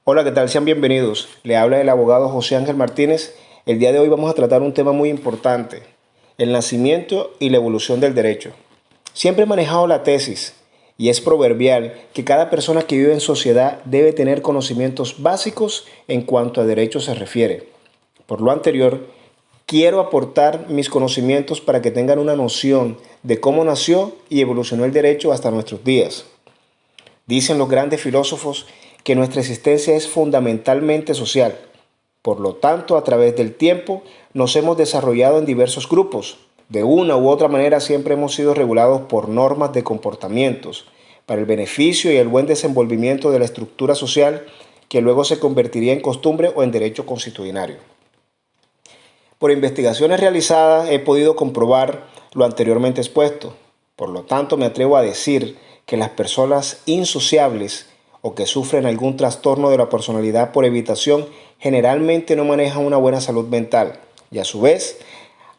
Hola, ¿qué tal? Sean bienvenidos. Le habla el abogado José Ángel Martínez. El día de hoy vamos a tratar un tema muy importante, el nacimiento y la evolución del derecho. Siempre he manejado la tesis, y es proverbial, que cada persona que vive en sociedad debe tener conocimientos básicos en cuanto a derecho se refiere. Por lo anterior, quiero aportar mis conocimientos para que tengan una noción de cómo nació y evolucionó el derecho hasta nuestros días. Dicen los grandes filósofos que nuestra existencia es fundamentalmente social. Por lo tanto, a través del tiempo nos hemos desarrollado en diversos grupos. De una u otra manera siempre hemos sido regulados por normas de comportamientos para el beneficio y el buen desenvolvimiento de la estructura social que luego se convertiría en costumbre o en derecho constitucionario. Por investigaciones realizadas he podido comprobar lo anteriormente expuesto. Por lo tanto, me atrevo a decir que las personas insociables o que sufren algún trastorno de la personalidad por evitación generalmente no manejan una buena salud mental y a su vez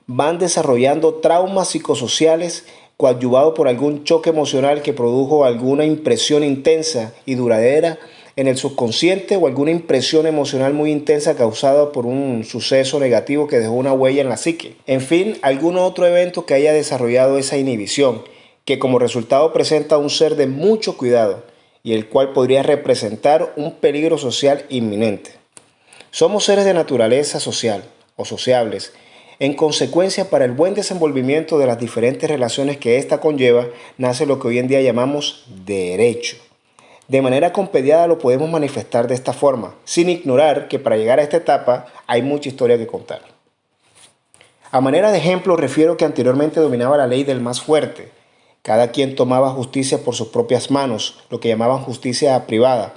van desarrollando traumas psicosociales coadyuvado por algún choque emocional que produjo alguna impresión intensa y duradera en el subconsciente o alguna impresión emocional muy intensa causada por un suceso negativo que dejó una huella en la psique. En fin, algún otro evento que haya desarrollado esa inhibición, que como resultado presenta a un ser de mucho cuidado y el cual podría representar un peligro social inminente. Somos seres de naturaleza social o sociables. En consecuencia, para el buen desenvolvimiento de las diferentes relaciones que ésta conlleva, nace lo que hoy en día llamamos derecho. De manera compediada lo podemos manifestar de esta forma, sin ignorar que para llegar a esta etapa hay mucha historia que contar. A manera de ejemplo, refiero que anteriormente dominaba la ley del más fuerte. Cada quien tomaba justicia por sus propias manos, lo que llamaban justicia privada.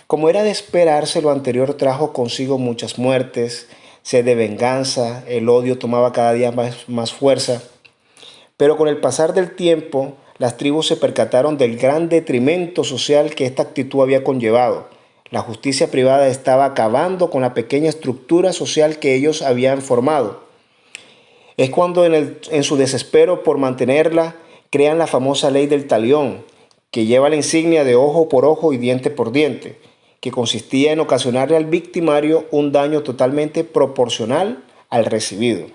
Como era de esperarse, lo anterior trajo consigo muchas muertes, sed de venganza, el odio tomaba cada día más fuerza. Pero con el pasar del tiempo, las tribus se percataron del gran detrimento social que esta actitud había conllevado. La justicia privada estaba acabando con la pequeña estructura social que ellos habían formado. Es cuando en su desespero por mantenerla, crean la famosa ley del talión, que lleva la insignia de ojo por ojo y diente por diente, que consistía en ocasionarle al victimario un daño totalmente proporcional al recibido.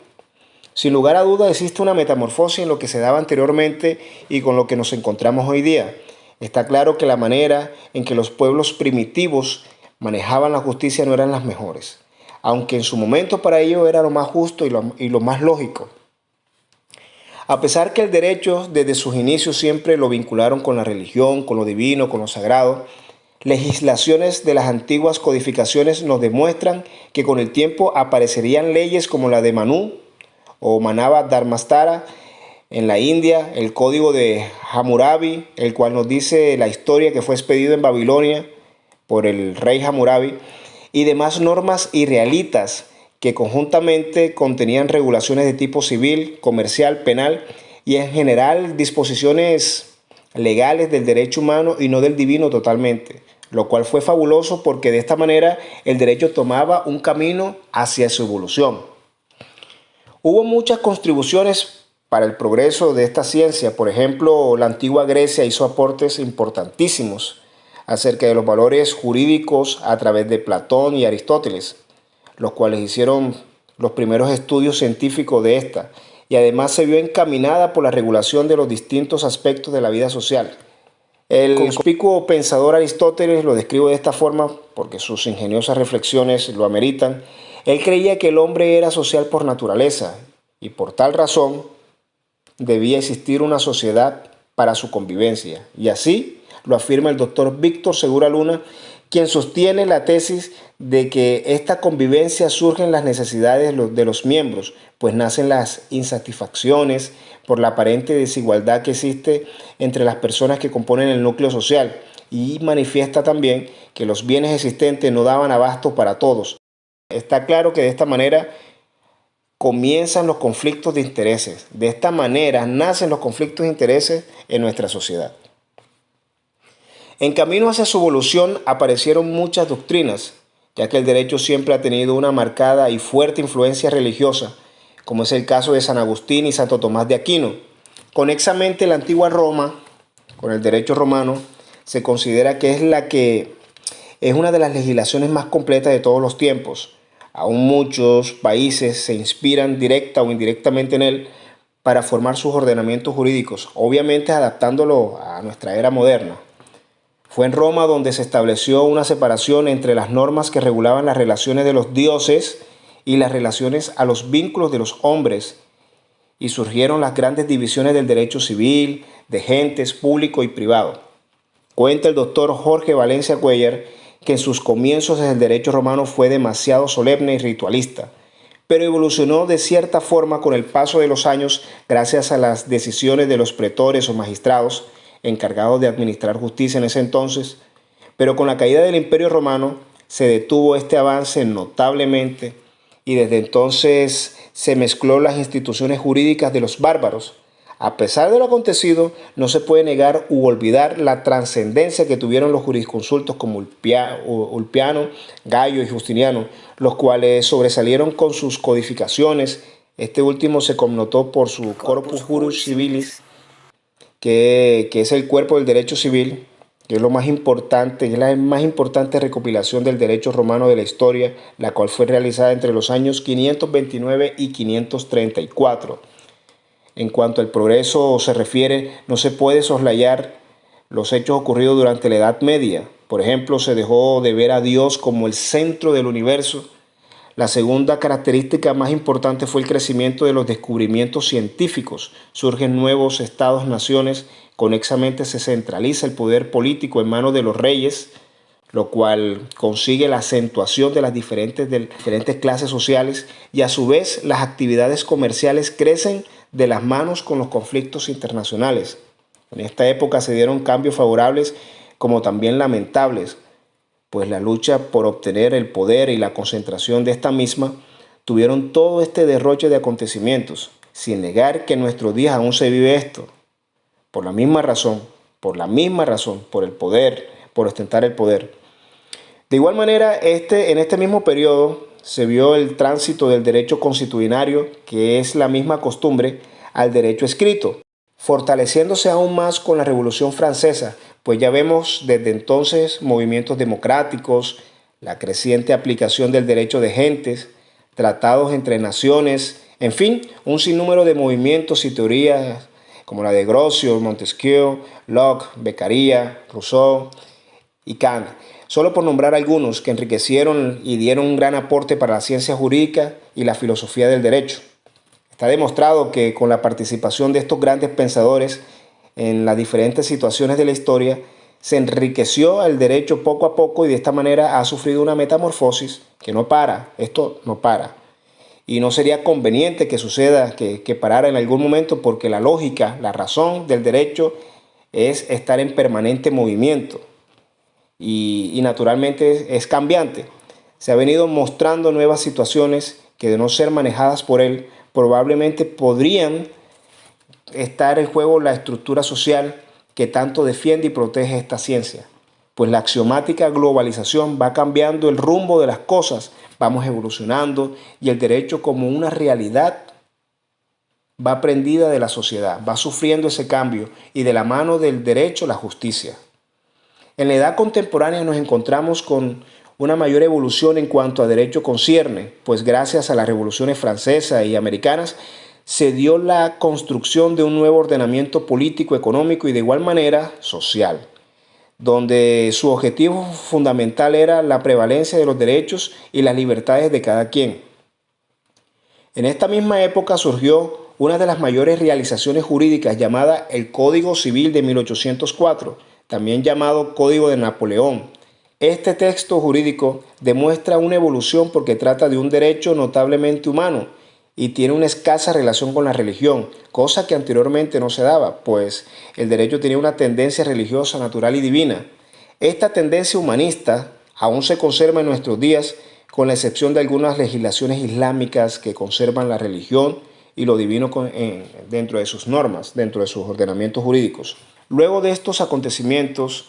Sin lugar a duda existe una metamorfosis en lo que se daba anteriormente y con lo que nos encontramos hoy día. Está claro que la manera en que los pueblos primitivos manejaban la justicia no eran las mejores, aunque en su momento para ello era lo más justo y lo más lógico. A pesar que el derecho desde sus inicios siempre lo vincularon con la religión, con lo divino, con lo sagrado, legislaciones de las antiguas codificaciones nos demuestran que con el tiempo aparecerían leyes como la de Manu o Manava Dharmastara en la India, el código de Hammurabi, el cual nos dice la historia que fue expedido en Babilonia por el rey Hammurabi, y demás normas israelitas que conjuntamente contenían regulaciones de tipo civil, comercial, penal y en general disposiciones legales del derecho humano y no del divino totalmente, lo cual fue fabuloso porque de esta manera el derecho tomaba un camino hacia su evolución. Hubo muchas contribuciones para el progreso de esta ciencia. Por ejemplo, la antigua Grecia hizo aportes importantísimos acerca de los valores jurídicos a través de Platón y Aristóteles, los cuales hicieron los primeros estudios científicos de esta, y además se vio encaminada por la regulación de los distintos aspectos de la vida social. El conspicuo pensador Aristóteles lo describe de esta forma porque sus ingeniosas reflexiones lo ameritan. Él creía que el hombre era social por naturaleza y por tal razón debía existir una sociedad para su convivencia. Y así lo afirma el doctor Víctor Segura Luna, quien sostiene la tesis de que esta convivencia surge en las necesidades de los miembros, pues nacen las insatisfacciones por la aparente desigualdad que existe entre las personas que componen el núcleo social y manifiesta también que los bienes existentes no daban abasto para todos. Está claro que de esta manera comienzan los conflictos de intereses. De esta manera nacen los conflictos de intereses en nuestra sociedad. En camino hacia su evolución aparecieron muchas doctrinas, ya que el derecho siempre ha tenido una marcada y fuerte influencia religiosa, como es el caso de San Agustín y Santo Tomás de Aquino. Conexamente, la antigua Roma, con el derecho romano, se considera que es la que es una de las legislaciones más completas de todos los tiempos. Aún muchos países se inspiran directa o indirectamente en él para formar sus ordenamientos jurídicos, obviamente adaptándolo a nuestra era moderna. Fue en Roma donde se estableció una separación entre las normas que regulaban las relaciones de los dioses y las relaciones a los vínculos de los hombres, y surgieron las grandes divisiones del derecho civil, de gentes, público y privado. Cuenta el doctor Jorge Valencia Cuellar que en sus comienzos el derecho romano fue demasiado solemne y ritualista, pero evolucionó de cierta forma con el paso de los años gracias a las decisiones de los pretores o magistrados encargados de administrar justicia en ese entonces, pero con la caída del Imperio Romano se detuvo este avance notablemente y desde entonces se mezcló las instituciones jurídicas de los bárbaros. A pesar de lo acontecido, no se puede negar u olvidar la trascendencia que tuvieron los jurisconsultos como Ulpiano, Gallo y Justiniano, los cuales sobresalieron con sus codificaciones. Este último se connotó por su Corpus Juris Civilis, que es el cuerpo del derecho civil, que es lo más importante, es la más importante recopilación del derecho romano de la historia, la cual fue realizada entre los años 529 y 534. En cuanto al progreso se refiere, no se puede soslayar los hechos ocurridos durante la Edad Media. Por ejemplo, se dejó de ver a Dios como el centro del universo. La segunda característica más importante fue el crecimiento de los descubrimientos científicos. Surgen nuevos estados-naciones, conexamente se centraliza el poder político en manos de los reyes, lo cual consigue la acentuación de las diferentes clases sociales y a su vez las actividades comerciales crecen de las manos con los conflictos internacionales. En esta época se dieron cambios favorables como también lamentables, pues la lucha por obtener el poder y la concentración de esta misma tuvieron todo este derroche de acontecimientos, sin negar que en nuestros días aún se vive esto, por la misma razón, por el poder, por ostentar el poder. De igual manera, en este mismo periodo se vio el tránsito del derecho consuetudinario, que es la misma costumbre, al derecho escrito, fortaleciéndose aún más con la Revolución Francesa, pues ya vemos desde entonces movimientos democráticos, la creciente aplicación del derecho de gentes, tratados entre naciones, en fin, un sinnúmero de movimientos y teorías como la de Grocio, Montesquieu, Locke, Beccaria, Rousseau y Kant, solo por nombrar algunos que enriquecieron y dieron un gran aporte para la ciencia jurídica y la filosofía del derecho. Está demostrado que con la participación de estos grandes pensadores en las diferentes situaciones de la historia, se enriqueció el derecho poco a poco y de esta manera ha sufrido una metamorfosis que no para, esto no para. Y no sería conveniente que suceda, que parara en algún momento, porque la lógica, la razón del derecho es estar en permanente movimiento y naturalmente es cambiante. Se ha venido mostrando nuevas situaciones que de no ser manejadas por él, probablemente podrían estar en juego la estructura social que tanto defiende y protege esta ciencia. Pues la axiomática globalización va cambiando el rumbo de las cosas, vamos evolucionando y el derecho como una realidad va prendida de la sociedad, va sufriendo ese cambio y de la mano del derecho la justicia. En la edad contemporánea nos encontramos con una mayor evolución en cuanto a derecho concierne, pues gracias a las revoluciones francesas y americanas se dio la construcción de un nuevo ordenamiento político, económico y de igual manera social, donde su objetivo fundamental era la prevalencia de los derechos y las libertades de cada quien. En esta misma época surgió una de las mayores realizaciones jurídicas llamada el Código Civil de 1804, también llamado Código de Napoleón. Este texto jurídico demuestra una evolución porque trata de un derecho notablemente humano y tiene una escasa relación con la religión, cosa que anteriormente no se daba, pues el derecho tenía una tendencia religiosa, natural y divina. Esta tendencia humanista aún se conserva en nuestros días, con la excepción de algunas legislaciones islámicas que conservan la religión y lo divino dentro de sus normas, dentro de sus ordenamientos jurídicos. Luego de estos acontecimientos,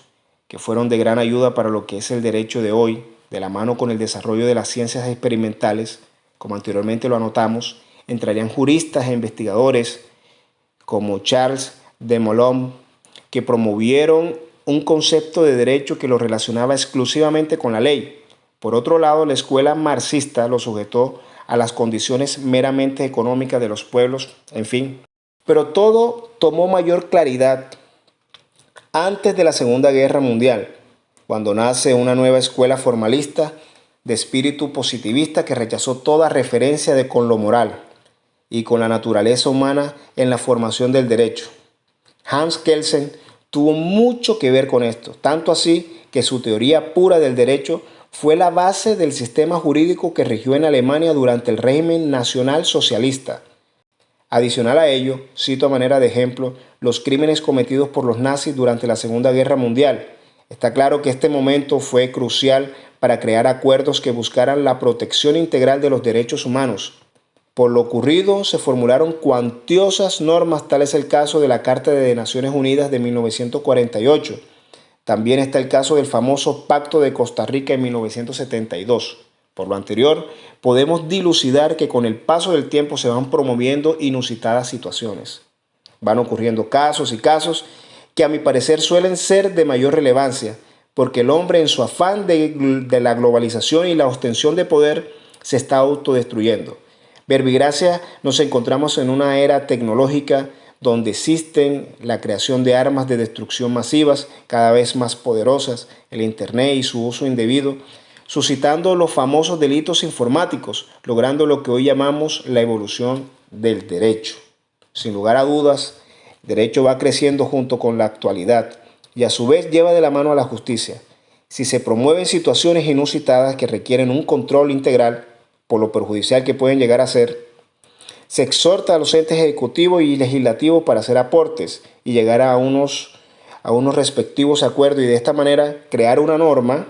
que fueron de gran ayuda para lo que es el derecho de hoy, de la mano con el desarrollo de las ciencias experimentales, como anteriormente lo anotamos, entrarían juristas e investigadores como Charles de Mologne, que promovieron un concepto de derecho que lo relacionaba exclusivamente con la ley. Por otro lado, la escuela marxista lo sujetó a las condiciones meramente económicas de los pueblos, en fin. Pero todo tomó mayor claridad antes de la Segunda Guerra Mundial, cuando nace una nueva escuela formalista de espíritu positivista que rechazó toda referencia de con lo moral y con la naturaleza humana en la formación del derecho. Hans Kelsen tuvo mucho que ver con esto, tanto así que su teoría pura del derecho fue la base del sistema jurídico que regió en Alemania durante el régimen nacional socialista. Adicional a ello, cito a manera de ejemplo los crímenes cometidos por los nazis durante la Segunda Guerra Mundial. Está claro que este momento fue crucial para crear acuerdos que buscaran la protección integral de los derechos humanos. Por lo ocurrido, se formularon cuantiosas normas, tal es el caso de la Carta de Naciones Unidas de 1948. También está el caso del famoso Pacto de Costa Rica en 1972. Por lo anterior, podemos dilucidar que con el paso del tiempo se van promoviendo inusitadas situaciones. Van ocurriendo casos y casos que a mi parecer suelen ser de mayor relevancia, porque el hombre en su afán de la globalización y la ostensión de poder se está autodestruyendo. Verbigracia, nos encontramos en una era tecnológica donde existen la creación de armas de destrucción masivas cada vez más poderosas, el Internet y su uso indebido, suscitando los famosos delitos informáticos, logrando lo que hoy llamamos la evolución del derecho. Sin lugar a dudas, el derecho va creciendo junto con la actualidad y a su vez lleva de la mano a la justicia. Si se promueven situaciones inusitadas que requieren un control integral, por lo perjudicial que pueden llegar a ser, se exhorta a los entes ejecutivos y legislativos para hacer aportes y llegar a unos respectivos acuerdos y de esta manera crear una norma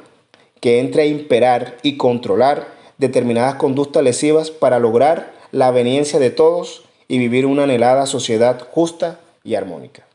que entre a imperar y controlar determinadas conductas lesivas para lograr la aveniencia de todos y vivir una anhelada sociedad justa y armónica.